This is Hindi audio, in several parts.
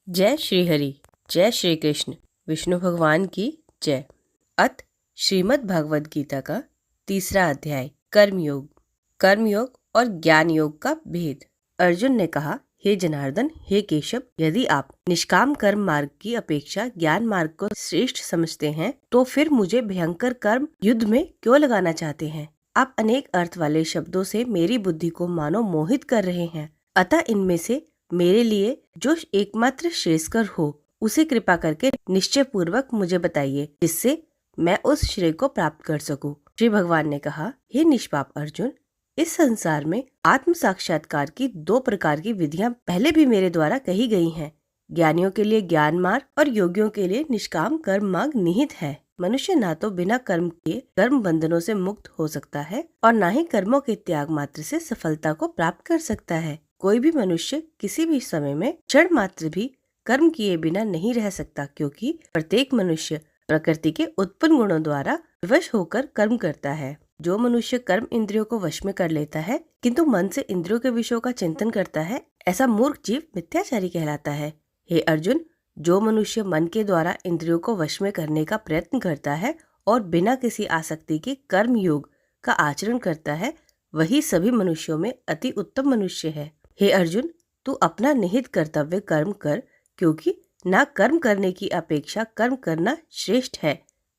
जय श्री हरि, जय श्री कृष्ण, विष्णु भगवान की जय। अथ श्रीमद् भगवद गीता का तीसरा अध्याय कर्मयोग। कर्मयोग और ज्ञान योग का भेद। अर्जुन ने कहा, हे जनार्दन, हे केशव, यदि आप निष्काम कर्म मार्ग की अपेक्षा ज्ञान मार्ग को श्रेष्ठ समझते हैं तो फिर मुझे भयंकर कर्म युद्ध में क्यों लगाना चाहते हैं? आप अनेक अर्थ वाले शब्दों से मेरी बुद्धि को मानो मोहित कर रहे हैं। अतः इनमें से मेरे लिए जो एकमात्र श्रेयस्कर हो उसे कृपा करके निश्चय पूर्वक मुझे बताइए, जिससे मैं उस श्रेय को प्राप्त कर सकूं। श्री भगवान ने कहा, हे निष्पाप अर्जुन, इस संसार में आत्म साक्षात्कार की दो प्रकार की विधियां पहले भी मेरे द्वारा कही गई हैं। ज्ञानियों के लिए ज्ञान मार्ग और योगियों के लिए निष्काम कर्म मार्ग निहित है। मनुष्य ना तो बिना कर्म के कर्म बंधनों से मुक्त हो सकता है और न ही कर्मों के त्याग मात्र से सफलता को प्राप्त कर सकता है। कोई भी मनुष्य किसी भी समय में क्षण मात्र भी कर्म किए बिना नहीं रह सकता, क्योंकि प्रत्येक मनुष्य प्रकृति के उत्पन्न गुणों द्वारा विवश होकर कर्म करता है। जो मनुष्य कर्म इंद्रियों को वश में कर लेता है किंतु मन से इंद्रियों के विषयों का चिंतन करता है, ऐसा मूर्ख जीव मिथ्याचारी कहलाता है। हे अर्जुन, जो मनुष्य मन के द्वारा इंद्रियों को वश में करने का प्रयत्न करता है और बिना किसी आसक्ति के कर्म योग का आचरण करता है, वही सभी मनुष्यों में अति उत्तम मनुष्य है। हे अर्जुन, तू अपना निहित कर्तव्य कर्म कर, क्योंकि ना कर्म करने की अपेक्षा कर्म करना श्रेष्ठ है।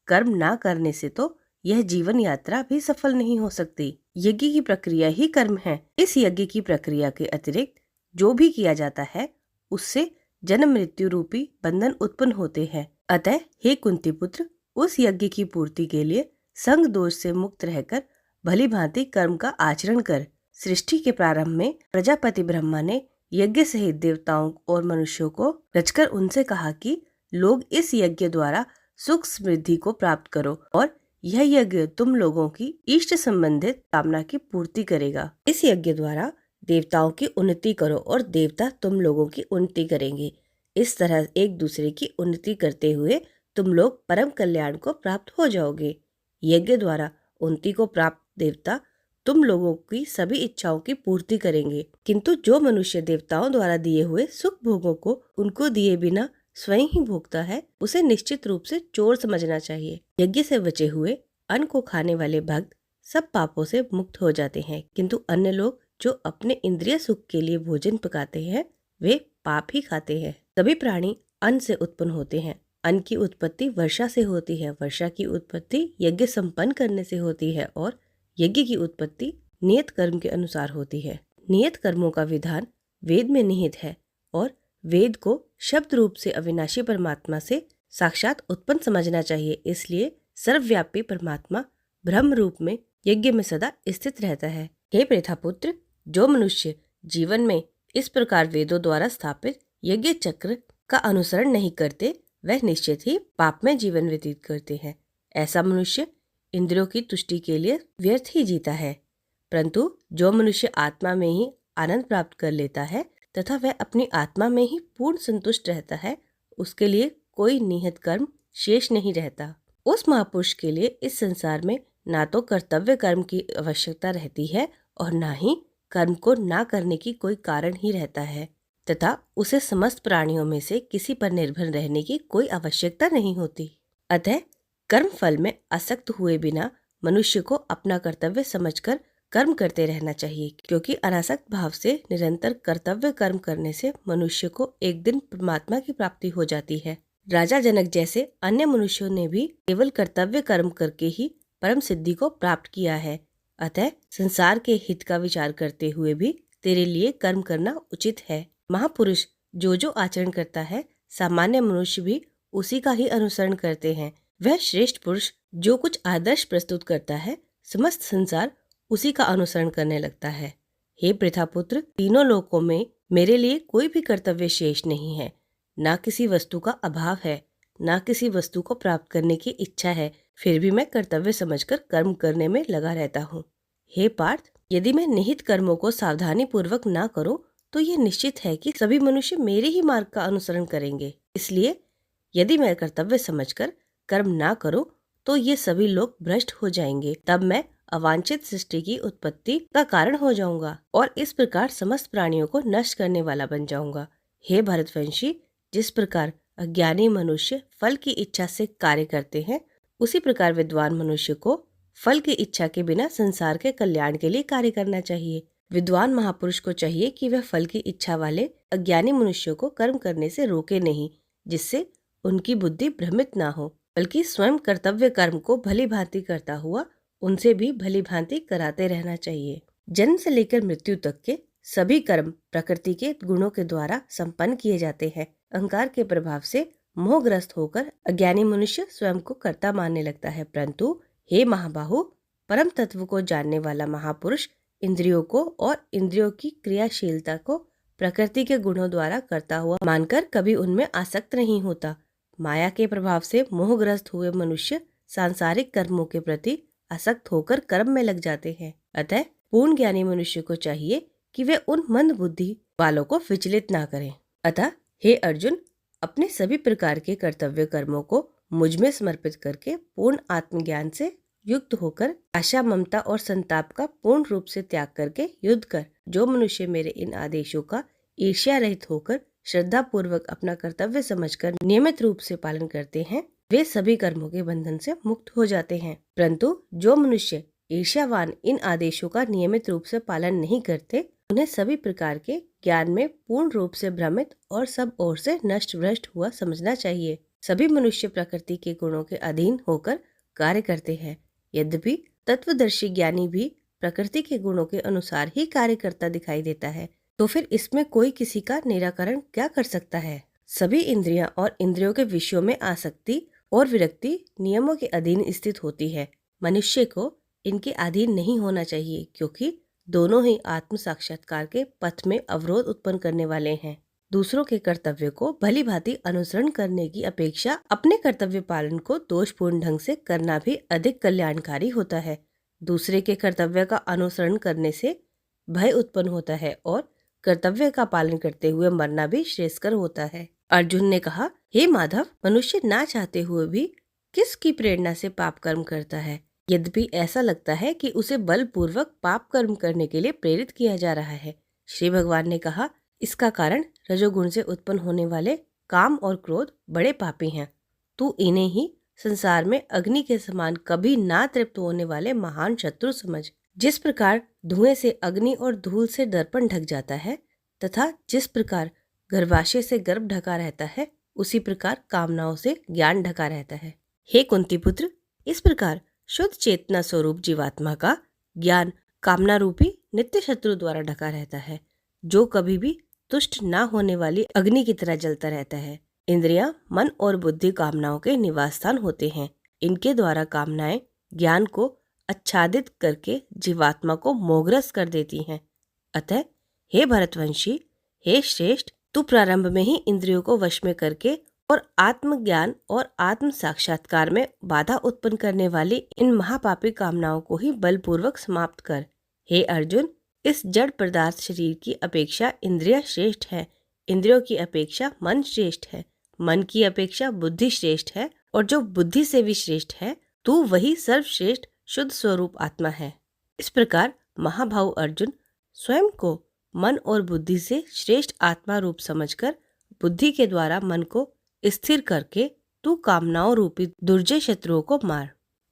कर्म ना करने से तो यह जीवन यात्रा भी सफल नहीं हो सकती। यज्ञ की प्रक्रिया ही कर्म है। इस यज्ञ की प्रक्रिया के अतिरिक्त जो भी किया जाता है उससे जन्म मृत्यु रूपी बंधन उत्पन्न होते हैं। अतः हे कुंती पुत्र, उस यज्ञ की पूर्ति के लिए संग दोष से मुक्त रहकर भली भांति कर्म का आचरण कर। सृष्टि के प्रारंभ में प्रजापति ब्रह्मा ने यज्ञ सहित देवताओं और मनुष्यों को रचकर उनसे कहा कि लोग इस यज्ञ द्वारा सुख समृद्धि को प्राप्त करो और यह यज्ञ तुम लोगों की इष्ट संबंधित कामना की पूर्ति करेगा। इस यज्ञ द्वारा देवताओं की उन्नति करो और देवता तुम लोगों की उन्नति करेंगे। इस तरह एक दूसरे की उन्नति करते हुए तुम लोग परम कल्याण को प्राप्त हो जाओगे। यज्ञ द्वारा उन्नति को प्राप्त देवता तुम लोगों की सभी इच्छाओं की पूर्ति करेंगे, किंतु जो मनुष्य देवताओं द्वारा दिए हुए सुख भोगों को उनको दिए बिना स्वयं ही भोगता है, उसे निश्चित रूप से चोर समझना चाहिए। यज्ञ से बचे हुए अन्न को खाने वाले भक्त सब पापों से मुक्त हो जाते हैं, किंतु अन्य लोग जो अपने इंद्रिय सुख के लिए भोजन पकाते हैं वे पाप ही खाते हैं। सभी प्राणी अन्न से उत्पन्न होते हैं। अन्न की उत्पत्ति वर्षा से होती है, वर्षा की उत्पत्ति यज्ञ संपन्न करने से होती है और यज्ञ की उत्पत्ति नियत कर्म के अनुसार होती है। नियत कर्मों का विधान वेद में निहित है और वेद को शब्द रूप से अविनाशी परमात्मा से साक्षात उत्पन्न समझना चाहिए। इसलिए सर्वव्यापी परमात्मा ब्रह्म रूप में यज्ञ में सदा स्थित रहता है। हे प्रथापुत्र, जो मनुष्य जीवन में इस प्रकार वेदों द्वारा स्थापित यज्ञ चक्र का अनुसरण नहीं करते, वह निश्चित ही पाप में जीवन व्यतीत करते हैं। ऐसा मनुष्य इंद्रियों की तुष्टि के लिए व्यर्थ ही जीता है, परंतु जो मनुष्य आत्मा में ही आनंद प्राप्त कर लेता है तथा वह अपनी आत्मा में ही पूर्ण संतुष्ट रहता है, उसके लिए कोई निहित कर्म शेष नहीं रहता। उस महापुरुष के लिए इस संसार में ना तो कर्तव्य कर्म की आवश्यकता रहती है और ना ही कर्म को ना करने की कोई कारण ही रहता है, तथा उसे समस्त प्राणियों में से किसी पर निर्भर रहने की कोई आवश्यकता नहीं होती। अतः कर्म फल में आसक्त हुए बिना मनुष्य को अपना कर्तव्य समझकर कर्म करते रहना चाहिए, क्योंकि अनासक्त भाव से निरंतर कर्तव्य कर्म करने से मनुष्य को एक दिन परमात्मा की प्राप्ति हो जाती है। राजा जनक जैसे अन्य मनुष्यों ने भी केवल कर्तव्य कर्म करके ही परम सिद्धि को प्राप्त किया है। अतः संसार के हित का विचार करते हुए भी तेरे लिए कर्म करना उचित है। महापुरुष जो जो आचरण करता है, सामान्य मनुष्य भी उसी का ही अनुसरण करते हैं। वह श्रेष्ठ पुरुष जो कुछ आदर्श प्रस्तुत करता है, समस्त संसार उसी का अनुसरण करने लगता है। हे प्रथापुत्र, तीनों लोकों में मेरे लिए कोई भी कर्तव्य शेष नहीं है। ना किसी वस्तु का अभाव है, ना किसी वस्तु को प्राप्त करने की इच्छा है, फिर भी मैं कर्तव्य समझकर कर्म करने में लगा रहता हूँ। हे पार्थ, यदि मैं निहित कर्मों को सावधानी पूर्वक ना करूँ तो यह निश्चित है कि सभी मनुष्य मेरे ही मार्ग का अनुसरण करेंगे। इसलिए यदि मैं कर्तव्य समझकर कर्म ना करूं तो ये सभी लोग भ्रष्ट हो जाएंगे। तब मैं अवांछित सृष्टि की उत्पत्ति का कारण हो जाऊंगा और इस प्रकार समस्त प्राणियों को नष्ट करने वाला बन जाऊंगा। हे भरतवंशी, जिस प्रकार अज्ञानी मनुष्य फल की इच्छा से कार्य करते हैं, उसी प्रकार विद्वान मनुष्य को फल की इच्छा के बिना संसार के कल्याण के लिए कार्य करना चाहिए। विद्वान महापुरुष को चाहिए कि वह फल की इच्छा वाले अज्ञानी मनुष्यों को कर्म करने से रोके नहीं, जिससे उनकी बुद्धि भ्रमित ना हो, बल्कि स्वयं कर्तव्य कर्म को भली भांति करता हुआ उनसे भी भली भांति कराते रहना चाहिए। जन्म से लेकर मृत्यु तक के सभी कर्म प्रकृति के गुणों के द्वारा संपन्न किए जाते हैं। अहंकार के प्रभाव से मोहग्रस्त होकर अज्ञानी मनुष्य स्वयं को कर्ता मानने लगता है, परंतु हे महाबाहु, परम तत्व को जानने वाला महापुरुष इंद्रियों को और इंद्रियों की क्रियाशीलता को प्रकृति के गुणों द्वारा करता हुआ मानकर कभी उनमें आसक्त नहीं होता। माया के प्रभाव से मोहग्रस्त हुए मनुष्य सांसारिक कर्मों के प्रति आसक्त होकर कर्म में लग जाते हैं। अतः पूर्ण ज्ञानी मनुष्य को चाहिए कि वे उन मंद बुद्धि वालों को विचलित ना करें। अतः हे अर्जुन, अपने सभी प्रकार के कर्तव्य कर्मों को मुझ में समर्पित करके पूर्ण आत्मज्ञान से युक्त होकर आशा, ममता और संताप का पूर्ण रूप से त्याग करके युद्ध कर। जो मनुष्य मेरे इन आदेशों का ईर्ष्या रहित होकर श्रद्धा पूर्वक अपना कर्तव्य समझकर नियमित रूप से पालन करते हैं, वे सभी कर्मों के बंधन से मुक्त हो जाते हैं। परंतु जो मनुष्य ईर्ष्यावान इन आदेशों का नियमित रूप से पालन नहीं करते, उन्हें सभी प्रकार के ज्ञान में पूर्ण रूप से भ्रमित और सब ओर से नष्ट भ्रष्ट हुआ समझना चाहिए। सभी मनुष्य प्रकृति के गुणों के अधीन होकर कार्य करते हैं। यद्यपि तत्वदर्शी ज्ञानी भी प्रकृति के गुणों के अनुसार ही कार्य करता दिखाई देता है, तो फिर इसमें कोई किसी का निराकरण क्या कर सकता है? सभी इंद्रियां और इंद्रियों के विषयों में आसक्ति और विरक्ति नियमों के अधीन स्थित होती है। मनुष्य को इनके अधीन नहीं होना चाहिए, क्योंकि दोनों ही आत्म साक्षात्कार के पथ में अवरोध उत्पन्न करने वाले हैं। दूसरों के कर्तव्य को भली भांति अनुसरण करने की अपेक्षा अपने कर्तव्य पालन को दोषपूर्ण ढंग से करना भी अधिक कल्याणकारी होता है। दूसरे के कर्तव्य का अनुसरण करने से भय उत्पन्न होता है और कर्तव्य का पालन करते हुए मरना भी श्रेयस्कर होता है। अर्जुन ने कहा, हे माधव, मनुष्य ना चाहते हुए भी किसकी प्रेरणा से पाप कर्म करता है? यद्यपि ऐसा लगता है कि उसे बलपूर्वक पाप कर्म करने के लिए प्रेरित किया जा रहा है। श्री भगवान ने कहा, इसका कारण रजोगुण से उत्पन्न होने वाले काम और क्रोध बड़े पापी हैं। तू इन्हें ही संसार में अग्नि के समान कभी ना तृप्त होने वाले महान शत्रु समझ। जिस प्रकार धुएं से अग्नि और धूल से दर्पण ढक जाता है तथा जिस प्रकार गर्भाशय से गर्भ ढका रहता है, उसी प्रकार कामनाओं से ज्ञान ढका रहता है। हे कुंती पुत्र, इस प्रकार शुद्ध चेतना स्वरूप जीवात्मा का ज्ञान कामना रूपी नित्य शत्रु द्वारा ढका रहता है, जो कभी भी तुष्ट न होने वाली अग्नि की तरह जलता रहता है। इंद्रियां, मन और बुद्धि कामनाओं के निवास स्थान होते हैं। इनके द्वारा कामनाएं ज्ञान को आच्छादित करके जीवात्मा को मोहग्रस्त कर देती हैं। अतः हे भरतवंशी, हे श्रेष्ठ, तू प्रारंभ में ही इंद्रियों को वश में करके और आत्मज्ञान और आत्म साक्षात्कार में बाधा उत्पन्न करने वाली इन महापापी कामनाओं को ही बलपूर्वक समाप्त कर। हे अर्जुन, इस जड़ पदार्थ शरीर की अपेक्षा इंद्रियां श्रेष्ठ है, इंद्रियों की अपेक्षा मन श्रेष्ठ है, मन की अपेक्षा बुद्धि श्रेष्ठ है, और जो बुद्धि से भी श्रेष्ठ है, तू वही सर्वश्रेष्ठ शुद्ध स्वरूप आत्मा है। इस प्रकार महाभाव अर्जुन, स्वयं को मन और बुद्धि से श्रेष्ठ आत्मा रूप समझकर बुद्धि के द्वारा मन को स्थिर करके तू कामनाओं रूपी दुर्जय शत्रुओं को मार।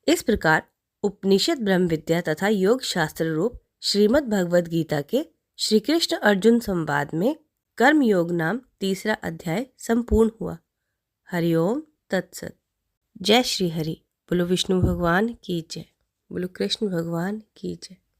इस प्रकार उपनिषद, ब्रह्म विद्या तथा योग शास्त्र रूप श्रीमद् भगवद गीता के श्री कृष्ण अर्जुन संवाद में कर्म योग नाम तीसरा अध्याय संपूर्ण हुआ। हरिओम तत्सत। जय श्री हरि। बोलो विष्णु भगवान की जय। बोलो कृष्ण भगवान की जय।